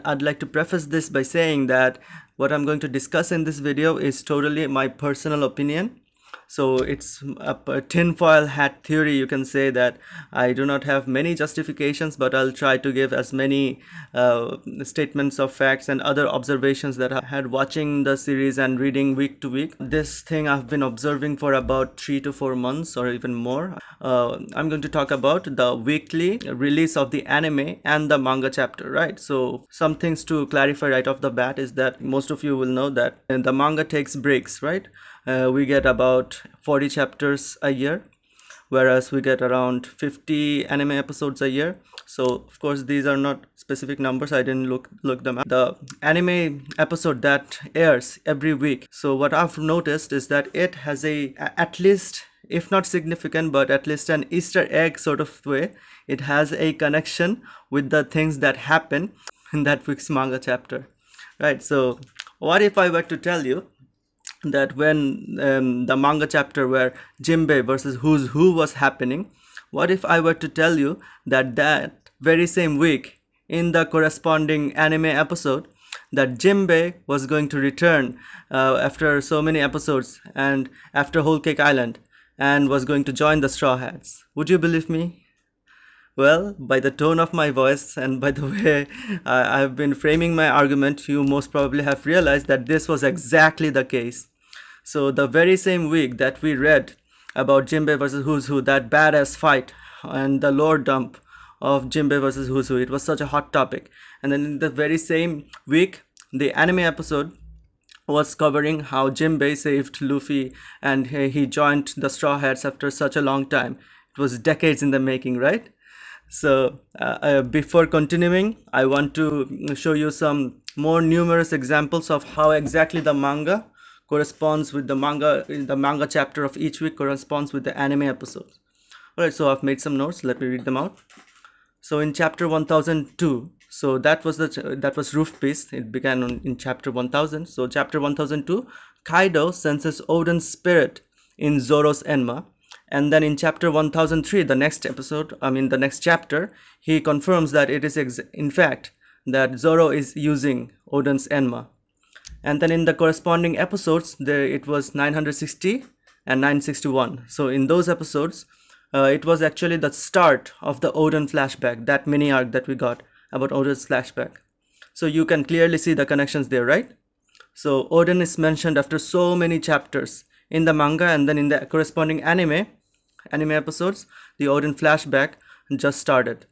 I'd like to preface this by saying that what I'm going to discuss in this video is totally my personal opinion. So it's a tinfoil hat theory, you can say, that I do not have many justifications, but I'll try to give as many statements of facts and other observations that I had watching the series and reading week to week. This thing I've been observing for about 3 to 4 months or even more. I'm going to talk about the weekly release of the anime and the manga chapter, right? So some things to clarify right off the bat is that most of you will know that the manga takes breaks, right? We get about 40 chapters a year, whereas we get around 50 anime episodes a year. So of course these are not specific numbers, I didn't look them up. The anime episode that airs every week, so what I've noticed is that it has at least, if not significant, but at least an Easter egg sort of way. It has a connection with the things that happen in that week's manga chapter, right? So what if I were to tell you that when the manga chapter where Jinbei versus Who's Who was happening, what if I were to tell you that that very same week in the corresponding anime episode that Jinbei was going to return after so many episodes and after Whole Cake Island and was going to join the Straw Hats? Would you believe me? Well, by the tone of my voice and by the way I've been framing my argument, you most probably have realized that this was exactly the case. So the very same week that we read about Jinbei versus Who's Who, that badass fight and the lore dump of Jinbei versus Who's Who, it was such a hot topic. And then in the very same week, the anime episode was covering how Jinbei saved Luffy and he joined the Straw Hats after such a long time. It was decades in the making, right? So before continuing, I want to show you some more numerous examples of how exactly the manga corresponds with the manga chapter of each week corresponds with the anime episodes. Alright, so I've made some notes, let me read them out. So in chapter 1002, so that was Roof Piece, it began in chapter 1000. So chapter 1002, Kaido senses Oden's spirit in Zoro's Enma. And then in chapter 1003, the next chapter, he confirms that it is in fact that Zoro is using Oden's Enma. And then in the corresponding episodes, it was 960 and 961. So in those episodes, it was actually the start of the Oden flashback, that mini arc that we got about Oden's flashback. So you can clearly see the connections there, right? So Oden is mentioned after so many chapters in the manga, and then in the corresponding anime episodes, the Oden flashback just started.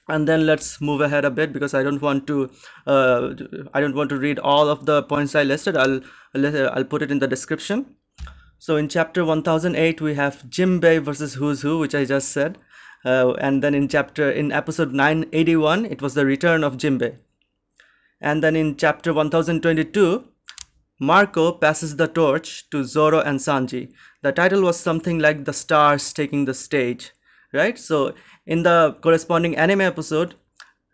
And then let's move ahead a bit because I don't want to read all of the points I listed. I'll put it in the description. So in chapter 1008 we have Jinbei versus Who's Who, which I just said, and then in episode 981 it was the return of Jinbei. And then in chapter 1022 Marco passes the torch to Zoro and Sanji. The title was something like The Stars Taking the Stage, right? So in the corresponding anime episode,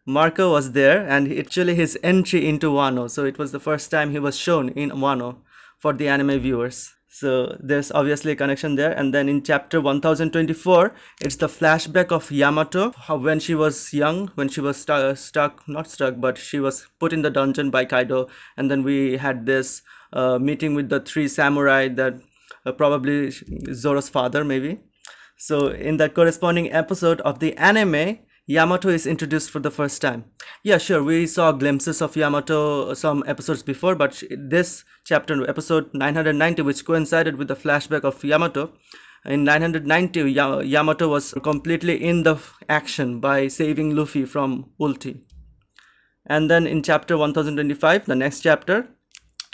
Marco was there and actually his entry into Wano. So it was the first time he was shown in Wano for the anime viewers. So there's obviously a connection there. And then in chapter 1024, it's the flashback of Yamato, how when she was young, when she was but she was put in the dungeon by Kaido. And then we had this meeting with the three samurai that probably Zoro's father maybe. So in that corresponding episode of the anime, Yamato is introduced for the first time. Yeah, sure, we saw glimpses of Yamato some episodes before, but this chapter, episode 990, which coincided with the flashback of Yamato, in 990, Yamato was completely in the action by saving Luffy from Ulti. And then in chapter 1025, the next chapter,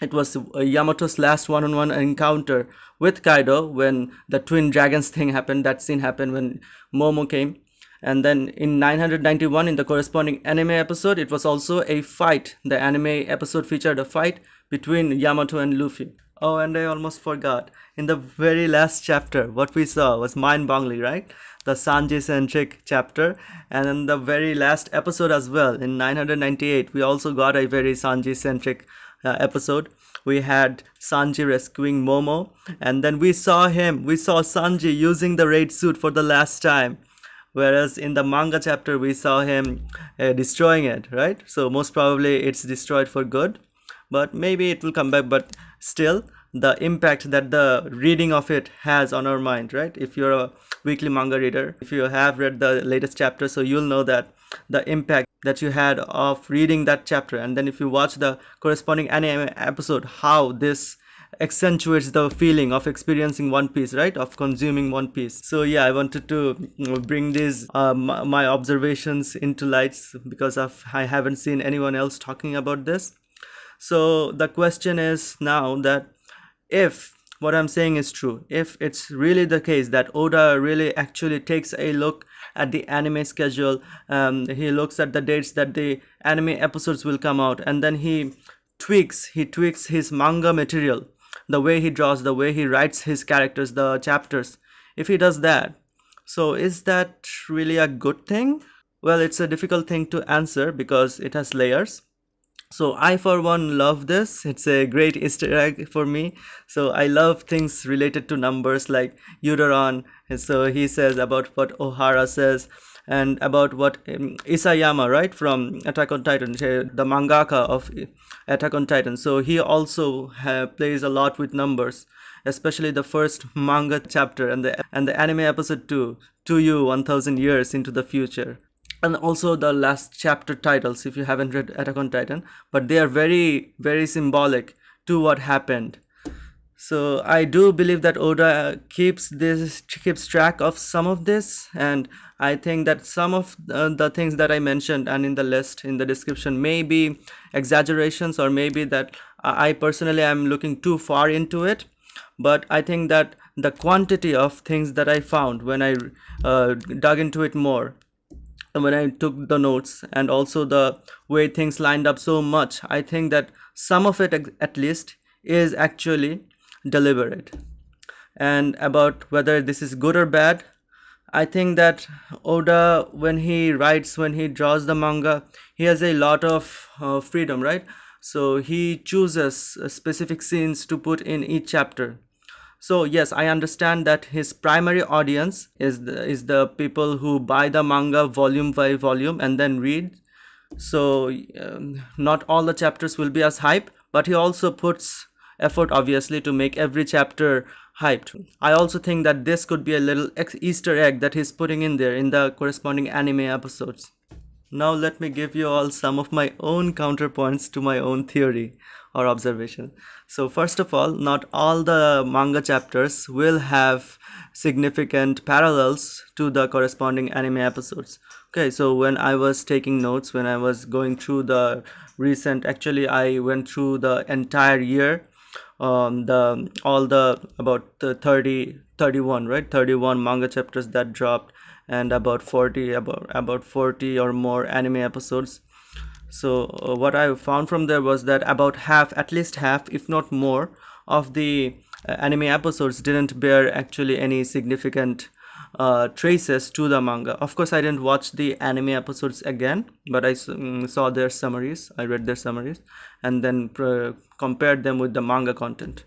it was Yamato's last one-on-one encounter with Kaido when the twin dragons thing happened. That scene happened when Momo came. And then in 991, in the corresponding anime episode, it was also a fight. The anime episode featured a fight between Yamato and Luffy. Oh, and I almost forgot. In the very last chapter, what we saw was mind-boggling, right? The Sanji-centric chapter. And in the very last episode as well, in 998, we also got a very Sanji-centric episode. We had Sanji rescuing Momo, and then we saw Sanji using the raid suit for the last time. whereas in the manga chapter we saw him destroying it, right? So most probably it's destroyed for good, but maybe it will come back. But still, the impact that the reading of it has on our mind, right? If you're a weekly manga reader, if you have read the latest chapter, so you'll know that the impact that you had of reading that chapter, and then if you watch the corresponding anime episode, how this accentuates the feeling of experiencing One Piece, right? Of consuming One Piece. So yeah, I wanted to bring these my observations into lights because of I haven't seen anyone else talking about this. So the question is now that if what I'm saying is true, if it's really the case that Oda really actually takes a look at the anime schedule, he looks at the dates that the anime episodes will come out, and then he tweaks his manga material, the way he draws, the way he writes his characters, the chapters. If he does that, so is that really a good thing? Well, it's a difficult thing to answer because it has layers. So I for one love this. It's a great Easter egg for me. So I love things related to numbers like Euderon. And so he says about what Ohara says and about what Isayama, right, from Attack on Titan, the mangaka of Attack on Titan. So he also plays a lot with numbers, especially the first manga chapter and the anime episode 2, to you 1000 years into the future, and also the last chapter titles if you haven't read Attack on Titan, but they are very very symbolic to what happened. So I do believe that Oda keeps track of some of this, and I think that some of the things that I mentioned and in the list in the description may be exaggerations, or maybe that I personally am looking too far into it. But I think that the quantity of things that I found when I dug into it more, when I took the notes, and also the way things lined up so much, I think that some of it at least is actually deliberate. And about whether this is good or bad, I think that Oda, when he writes, when he draws the manga, he has a lot of freedom, right? So he chooses specific scenes to put in each chapter. So yes, I understand that his primary audience is the people who buy the manga volume by volume and then read. So not all the chapters will be as hype, but he also puts effort obviously to make every chapter hyped. I also think that this could be a little Easter egg that he's putting in there in the corresponding anime episodes. Now let me give you all some of my own counterpoints to my own theory or observation. So first of all, not all the manga chapters will have significant parallels to the corresponding anime episodes. Okay, so when I was taking notes, when I was going through the actually I went through the entire year, the all the about the 30 31, right, 31 manga chapters that dropped, and about 40 or more anime episodes. So what I found from there was that about half, at least half if not more, of the anime episodes didn't bear actually any significant traces to the manga. Of course I didn't watch the anime episodes again, but I saw their summaries, I read their summaries, and then compared them with the manga content.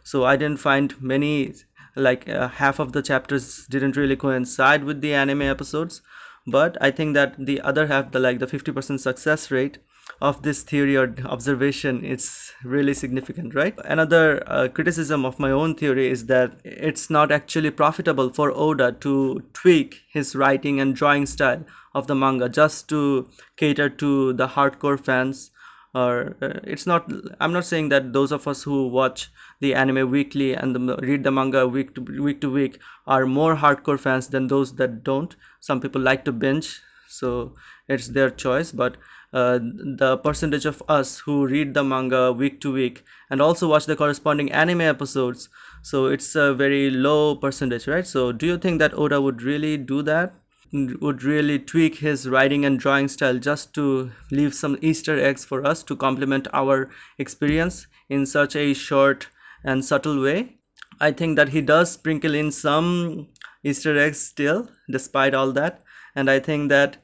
So I didn't find many, like half of the chapters didn't really coincide with the anime episodes. But I think that the other half, the 50% success rate of this theory or observation, it's really significant, right? Another criticism of my own theory is that it's not actually profitable for Oda to tweak his writing and drawing style of the manga just to cater to the hardcore fans. Or it's not, I'm not saying that those of us who watch the anime weekly and read the manga week to week are more hardcore fans than those that don't. Some people like to binge, so it's their choice. But the percentage of us who read the manga week to week and also watch the corresponding anime episodes, so it's a very low percentage, right? So do you think that Oda would really do that? Would really tweak his writing and drawing style just to leave some Easter eggs for us to complement our experience in such a short and subtle way? I think that he does sprinkle in some Easter eggs still, despite all that, and I think that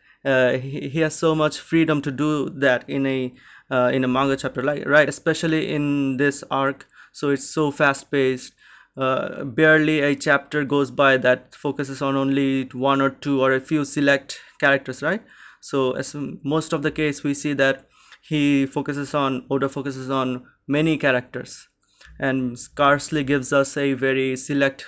he has so much freedom to do that in a manga chapter, like, right? Especially in this arc, so it's so fast paced. barely a chapter goes by that focuses on only one or two or a few select characters, right? So as most of the case we see that Oda focuses on many characters and scarcely gives us a very select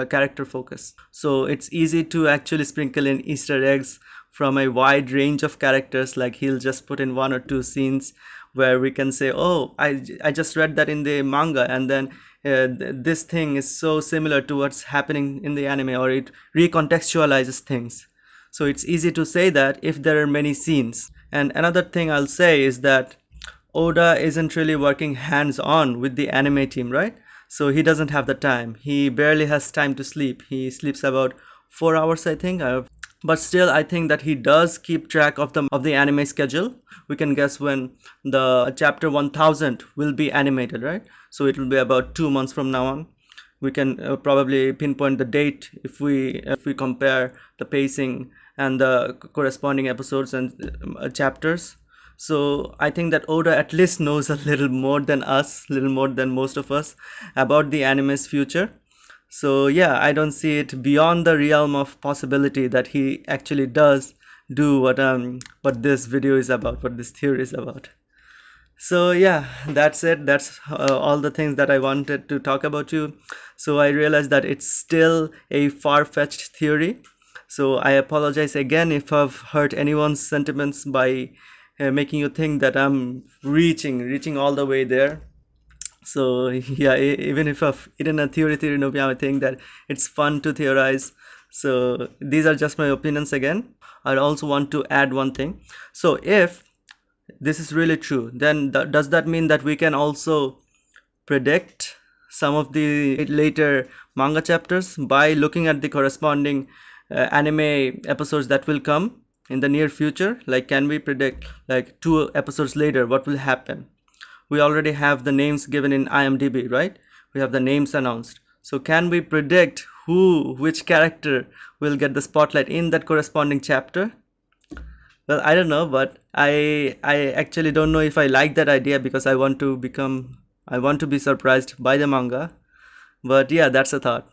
character focus. So it's easy to actually sprinkle in Easter eggs from a wide range of characters. Like he'll just put in one or two scenes where we can say, oh, I just read that in the manga, and then this thing is so similar to what's happening in the anime, or it recontextualizes things. So it's easy to say that if there are many scenes. And another thing I'll say is that Oda isn't really working hands on with the anime team, right? So he doesn't have the time. He barely has time to sleep. He sleeps about 4 hours, I think. But still, I think that he does keep track of the anime schedule. We can guess when the chapter 1000 will be animated, right? So it will be about 2 months from now on. We can probably pinpoint the date if we compare the pacing and the corresponding episodes and chapters. So I think that Oda at least knows a little more than us, little more than most of us, about the anime's future. So yeah, I don't see it beyond the realm of possibility that he actually does do what this video is about, what this theory is about. So yeah, that's it. That's all the things that I wanted to talk about you. So I realized that it's still a far-fetched theory. So I apologize again if I've hurt anyone's sentiments by making you think that I'm reaching all the way there. So yeah, even if I've eaten a theory no, I think that it's fun to theorize. So these are just my opinions again. I also want to add one thing. So if this is really true, then does that mean that we can also predict some of the later manga chapters by looking at the corresponding anime episodes that will come in the near future? Like, can we predict like 2 episodes later what will happen? We already have the names given in IMDb, right? We have the names announced. So can we predict which character will get the spotlight in that corresponding chapter? Well, I don't know, but I actually don't know if I like that idea, because I want to be surprised by the manga. But yeah, that's a thought.